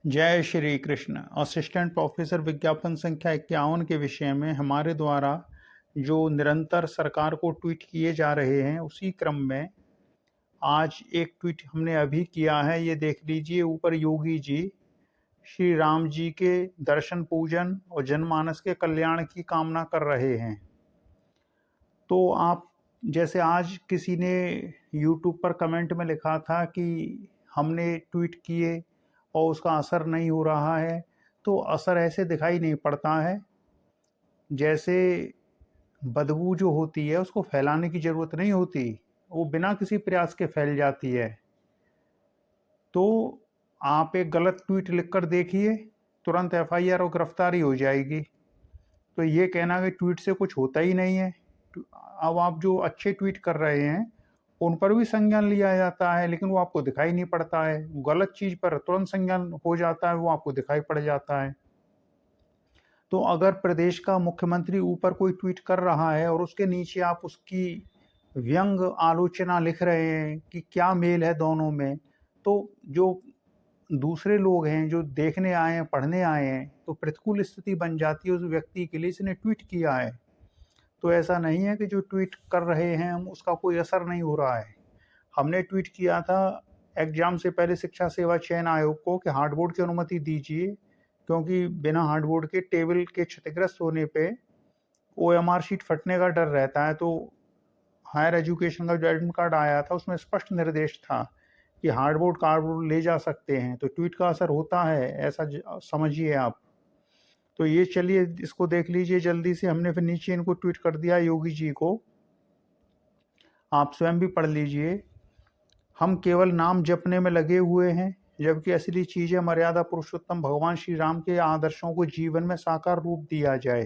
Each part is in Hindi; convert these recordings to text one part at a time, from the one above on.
जय श्री कृष्ण। असिस्टेंट प्रोफेसर विज्ञापन संख्या 51 के विषय में हमारे द्वारा जो निरंतर सरकार को ट्वीट किए जा रहे हैं, उसी क्रम में आज एक ट्वीट हमने अभी किया है। ये देख लीजिए, ऊपर योगी जी श्री राम जी के दर्शन पूजन और जनमानस के कल्याण की कामना कर रहे हैं। तो आप जैसे आज किसी ने यूट्यूब पर कमेंट में लिखा था कि हमने ट्वीट किए और उसका असर नहीं हो रहा है, तो असर ऐसे दिखाई नहीं पड़ता है। जैसे बदबू जो होती है उसको फैलाने की ज़रूरत नहीं होती, वो बिना किसी प्रयास के फैल जाती है। तो आप एक गलत ट्वीट लिखकर देखिए, तुरंत एफआईआर और गिरफ्तारी हो जाएगी। तो ये कहना कि ट्वीट से कुछ होता ही नहीं है। अब आप जो अच्छे ट्वीट कर रहे हैं उन पर भी संज्ञान लिया जाता है, लेकिन वो आपको दिखाई नहीं पड़ता है। गलत चीज़ पर तुरंत संज्ञान हो जाता है, वो आपको दिखाई पड़ जाता है। तो अगर प्रदेश का मुख्यमंत्री ऊपर कोई ट्वीट कर रहा है और उसके नीचे आप उसकी व्यंग आलोचना लिख रहे हैं कि क्या मेल है दोनों में, तो जो दूसरे लोग हैं जो देखने आए हैं, पढ़ने आए हैं, तो प्रतिकूल स्थिति बन जाती है उस व्यक्ति के लिए, इसने ट्वीट किया है। तो ऐसा नहीं है कि जो ट्वीट कर रहे हैं हम उसका कोई असर नहीं हो रहा है। हमने ट्वीट किया था एग्जाम से पहले शिक्षा सेवा चयन आयोग को कि हार्डबोर्ड की अनुमति दीजिए, क्योंकि बिना हार्डबोर्ड के टेबल के क्षतिग्रस्त होने पे ओएमआर शीट फटने का डर रहता है। तो हायर एजुकेशन का जो एडमिट कार्ड आया था उसमें स्पष्ट निर्देश था कि हार्डबोर्ड कार्डबोर्ड ले जा सकते हैं, तो ट्वीट का असर होता है, ऐसा समझिए आप। तो ये चलिए इसको देख लीजिए जल्दी से। हमने फिर नीचे इनको ट्वीट कर दिया योगी जी को, आप स्वयं भी पढ़ लीजिए। हम केवल नाम जपने में लगे हुए हैं, जबकि असली चीज़ है मर्यादा पुरुषोत्तम भगवान श्री राम के आदर्शों को जीवन में साकार रूप दिया जाए।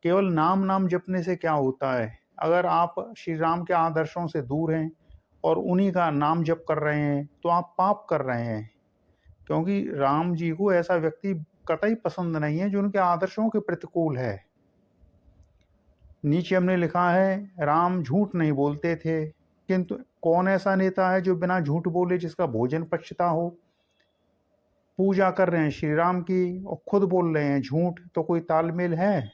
केवल नाम नाम जपने से क्या होता है? अगर आप श्री राम के आदर्शों से दूर हैं और उन्हीं का नाम जप कर रहे हैं तो आप पाप कर रहे हैं, क्योंकि राम जी को ऐसा व्यक्ति कतई पसंद नहीं है जो उनके आदर्शों के प्रतिकूल है। नीचे हमने लिखा है राम झूठ नहीं बोलते थे, किंतु कौन ऐसा नेता है जो बिना झूठ बोले जिसका भोजन पचता हो? पूजा कर रहे हैं श्री राम की और खुद बोल रहे हैं झूठ, तो कोई तालमेल है?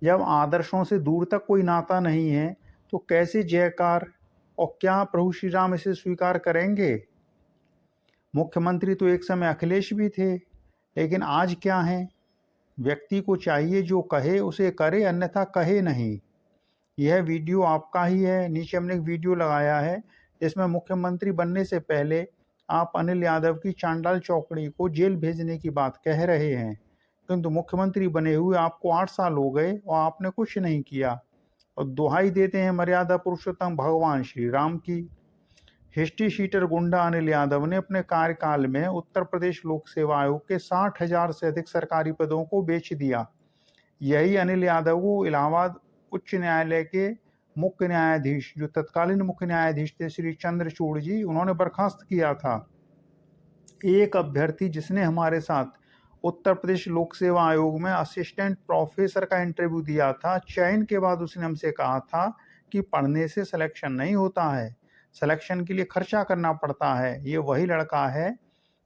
जब आदर्शों से दूर तक कोई नाता नहीं है तो कैसे जयकार, और क्या प्रभु श्री राम इसे स्वीकार करेंगे? मुख्यमंत्री तो एक समय अखिलेश भी थे, लेकिन आज क्या है? व्यक्ति को चाहिए जो कहे उसे करे, अन्यथा कहे नहीं। यह वीडियो आपका ही है। नीचे हमने एक वीडियो लगाया है जिसमें मुख्यमंत्री बनने से पहले आप अनिल यादव की चांडाल चौकड़ी को जेल भेजने की बात कह रहे हैं, किंतु मुख्यमंत्री बने हुए आपको 8 साल हो गए और आपने कुछ नहीं किया, और दुहाई देते हैं मर्यादा पुरुषोत्तम भगवान श्री राम की। हिस्ट्री शीटर गुंडा अनिल यादव ने अपने कार्यकाल में उत्तर प्रदेश लोक सेवा आयोग के 60,000 से अधिक सरकारी पदों को बेच दिया। यही अनिल यादव को इलाहाबाद उच्च न्यायालय के मुख्य न्यायाधीश, जो तत्कालीन मुख्य न्यायाधीश थे श्री चंद्रचूड़ जी, उन्होंने बर्खास्त किया था। एक अभ्यर्थी जिसने हमारे साथ उत्तर प्रदेश लोक सेवा आयोग में असिस्टेंट प्रोफेसर का इंटरव्यू दिया था, चयन के बाद उसने हमसे कहा था कि पढ़ने से सिलेक्शन नहीं होता है, सिलेक्शन के लिए खर्चा करना पड़ता है। ये वही लड़का है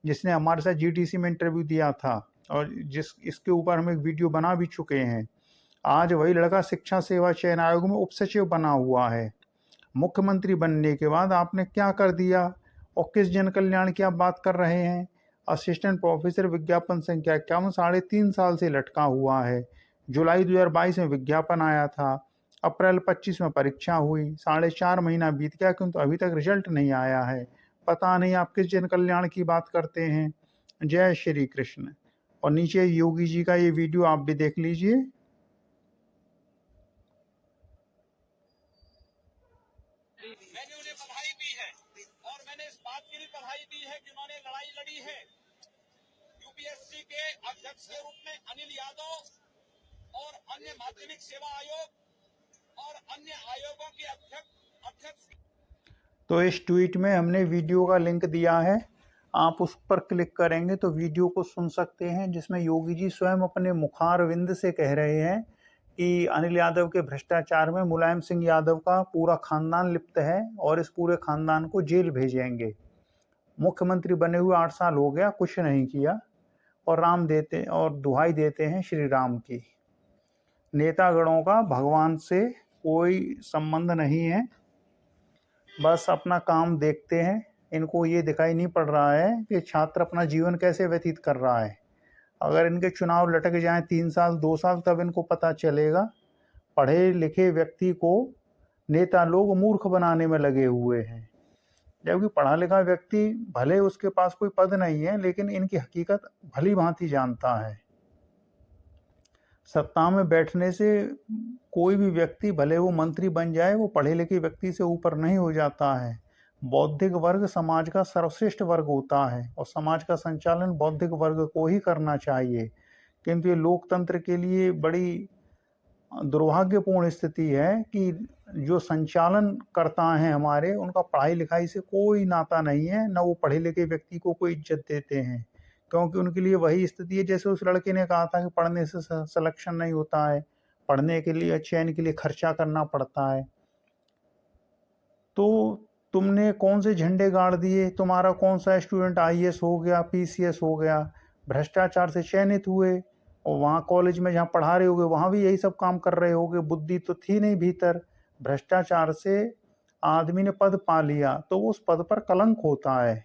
जिसने हमारे साथ जीटीसी में इंटरव्यू दिया था और इसके ऊपर हम एक वीडियो बना भी चुके हैं। आज वही लड़का शिक्षा सेवा चयन आयोग में उपसचिव बना हुआ है। मुख्यमंत्री बनने के बाद आपने क्या कर दिया और किस जन कल्याण की आप बात कर रहे हैं? असिस्टेंट प्रोफेसर विज्ञापन संख्या 51 3.5 साल से लटका हुआ है। जुलाई 2022 में विज्ञापन आया था, अप्रैल 25 में परीक्षा हुई, 4.5 महीना बीत गया, किंतु अभी तक रिजल्ट नहीं आया है। पता नहीं आप किस जन कल्याण की बात करते हैं। जय श्री कृष्ण। और नीचे योगी जी का ये वीडियो आप भी देख लीजिए। मैंने उन्हें बधाई दी है और मैंने इस बात की भी बधाई दी है कि उन्होंने लड़ाई लड़ी है। यूपीएससी के अध्यक्ष के रूप में अनिल यादव और अन्य माध्यमिक सेवा आयोग और अन्य आयोगों के अध्यक्ष। तो इस ट्वीट में हमने वीडियो का लिंक दिया है, आप उस पर क्लिक करेंगे तो वीडियो को सुन सकते हैं, जिसमें योगी जी स्वयं अपने मुखारविंद से कह रहे हैं कि अनिल यादव के भ्रष्टाचार में मुलायम सिंह यादव का पूरा खानदान लिप्त है और इस पूरे खानदान को जेल भेजेंगे। मुख्यमंत्री बने हुए 8 साल हो गया, कुछ नहीं किया, और राम देते और दुहाई देते हैं श्री राम की। नेतागणों का भगवान से कोई संबंध नहीं है, बस अपना काम देखते हैं। इनको ये दिखाई नहीं पड़ रहा है कि छात्र अपना जीवन कैसे व्यतीत कर रहा है। अगर इनके चुनाव लटक जाएं 3 साल 2 साल, तब इनको पता चलेगा। पढ़े लिखे व्यक्ति को नेता लोग मूर्ख बनाने में लगे हुए हैं, जबकि पढ़ा लिखा व्यक्ति भले उसके पास कोई पद नहीं है, लेकिन इनकी हकीकत भली भांति जानता है। सत्ता में बैठने से कोई भी व्यक्ति, भले वो मंत्री बन जाए, वो पढ़े लिखे व्यक्ति से ऊपर नहीं हो जाता है। बौद्धिक वर्ग समाज का सर्वश्रेष्ठ वर्ग होता है और समाज का संचालन बौद्धिक वर्ग को ही करना चाहिए। किंतु ये लोकतंत्र के लिए बड़ी दुर्भाग्यपूर्ण स्थिति है कि जो संचालन करता है हमारे, उनका पढ़ाई लिखाई से कोई नाता नहीं है, न वो पढ़े लिखे व्यक्ति को कोई इज्जत देते हैं, क्योंकि उनके लिए वही स्थिति है जैसे उस लड़के ने कहा था कि पढ़ने से सिलेक्शन नहीं होता है, पढ़ने के लिए, चयन के लिए खर्चा करना पड़ता है। तो तुमने कौन से झंडे गाड़ दिए? तुम्हारा कौन सा स्टूडेंट IAS हो गया, PCS हो गया? भ्रष्टाचार से चयनित हुए, और वहाँ कॉलेज में जहाँ पढ़ा रहे होगे वहाँ भी यही सब काम कर रहे होगे। बुद्धि तो थी नहीं भीतर, भ्रष्टाचार से आदमी ने पद पा लिया तो उस पद पर कलंक होता है,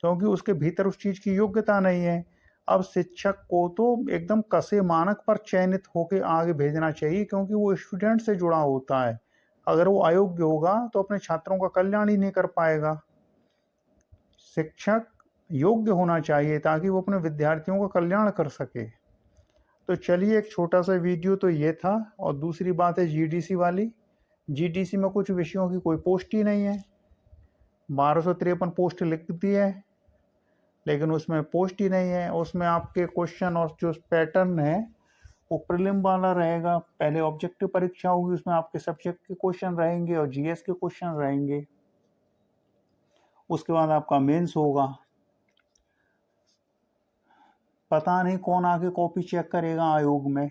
क्योंकि उसके भीतर उस चीज़ की योग्यता नहीं है। अब शिक्षक को तो एकदम कसे मानक पर चयनित होकर आगे भेजना चाहिए, क्योंकि वो स्टूडेंट से जुड़ा होता है। अगर वो अयोग्य होगा तो अपने छात्रों का कल्याण ही नहीं कर पाएगा। शिक्षक योग्य होना चाहिए ताकि वो अपने विद्यार्थियों का कल्याण कर सके। तो चलिए, एक छोटा सा वीडियो तो ये था। और दूसरी बात है GDC वाली। GDC में कुछ विषयों की कोई पोस्ट ही नहीं है। 1253 पोस्ट लिख दी है, लेकिन उसमें पोस्ट ही नहीं है। उसमें आपके क्वेश्चन और जो पैटर्न है वो प्रीलिम वाला रहेगा। पहले ऑब्जेक्टिव परीक्षा होगी, उसमें आपके सब्जेक्ट के क्वेश्चन रहेंगे और GS के क्वेश्चन रहेंगे। उसके बाद आपका मेंस होगा। पता नहीं कौन आके कॉपी चेक करेगा आयोग में।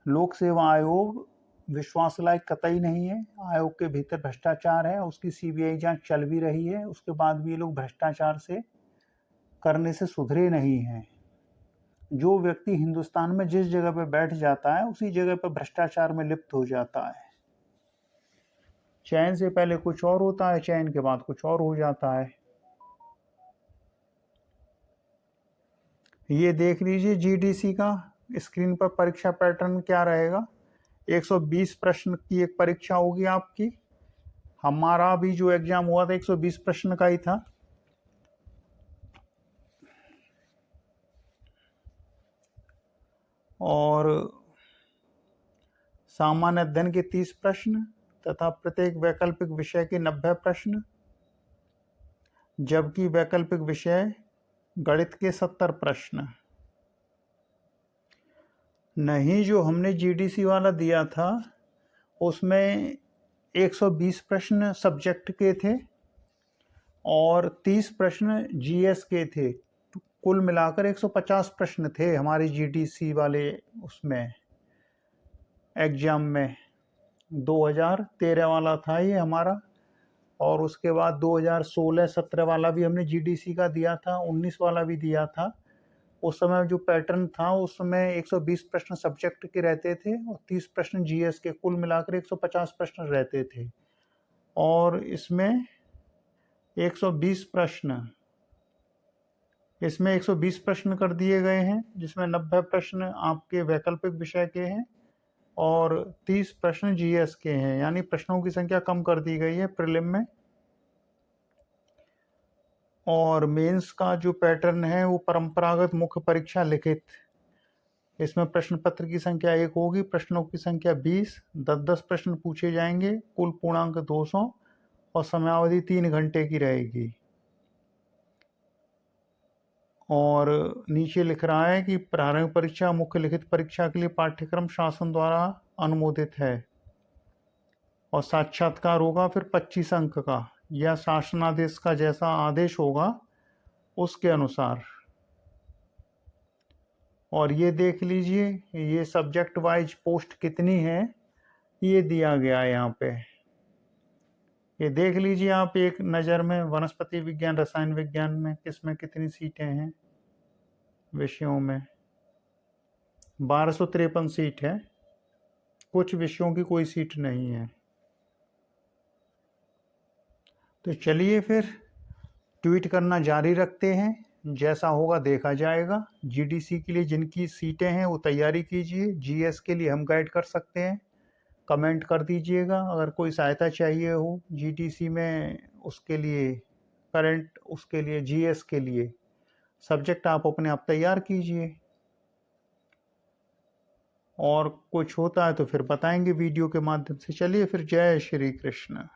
लोक सेवा आयोग विश्वास लायक कतई नहीं है। आयोग के भीतर भ्रष्टाचार है, उसकी CBI जांच चल भी रही है, उसके बाद भी ये लोग भ्रष्टाचार से करने से सुधरे नहीं हैं। जो व्यक्ति हिंदुस्तान में जिस जगह पर बैठ जाता है उसी जगह पर भ्रष्टाचार में लिप्त हो जाता है। चयन से पहले कुछ और होता है, चयन के बाद कुछ और हो जाता है। ये देख लीजिए GDC का स्क्रीन पर परीक्षा पैटर्न क्या रहेगा। 120 प्रश्न की एक परीक्षा होगी आपकी। हमारा भी जो एग्जाम हुआ था 120 प्रश्न का ही था। और सामान्य अध्ययन के 30 प्रश्न तथा प्रत्येक वैकल्पिक विषय के 90 प्रश्न, जबकि वैकल्पिक विषय गणित के 70 प्रश्न। नहीं, जो हमने GDC वाला दिया था उसमें 120 प्रश्न सब्जेक्ट के थे और 30 प्रश्न GS के थे। कुल मिलाकर 150 प्रश्न थे हमारे GDC वाले उसमें एग्जाम में। 2013 वाला था ये हमारा, और उसके बाद 2016-17 वाला भी हमने GDC का दिया था, 19 वाला भी दिया था। उस समय जो पैटर्न था उसमें 120 प्रश्न सब्जेक्ट के रहते थे और 30 प्रश्न GS के, कुल मिलाकर 150 प्रश्न रहते थे। और इसमें 120 प्रश्न कर दिए गए हैं, जिसमें 90 प्रश्न आपके वैकल्पिक विषय के हैं और 30 प्रश्न GS के हैं, यानी प्रश्नों की संख्या कम कर दी गई है प्रीलिम में। और मेंस का जो पैटर्न है वो परंपरागत मुख्य परीक्षा लिखित। इसमें प्रश्न पत्र की संख्या 1 होगी, प्रश्नों की संख्या 20, 10-10 प्रश्न पूछे जाएंगे, कुल पूर्णांक 200 और समयावधि 3 घंटे की रहेगी। और नीचे लिख रहा है कि प्रारंभिक परीक्षा मुख्य लिखित परीक्षा के लिए पाठ्यक्रम शासन द्वारा अनुमोदित है और साक्षात्कार होगा फिर 25 अंक का, या शासनादेश का जैसा आदेश होगा उसके अनुसार। और ये देख लीजिए, ये सब्जेक्ट वाइज पोस्ट कितनी है ये दिया गया है यहाँ पे। ये देख लीजिए आप एक नज़र में, वनस्पति विज्ञान, रसायन विज्ञान में किसमें कितनी सीटें हैं विषयों में। 1253 सीट है, कुछ विषयों की कोई सीट नहीं है। तो चलिए फिर ट्वीट करना जारी रखते हैं, जैसा होगा देखा जाएगा। जीडीसी के लिए जिनकी सीटें हैं वो तैयारी कीजिए, जीएस के लिए हम गाइड कर सकते हैं, कमेंट कर दीजिएगा। अगर कोई सहायता चाहिए हो जीडीसी में, उसके लिए करंट, उसके लिए जीएस के लिए सब्जेक्ट आप अपने आप तैयार कीजिए, और कुछ होता है तो फिर बताएंगे वीडियो के माध्यम से। चलिए फिर, जय श्री कृष्ण।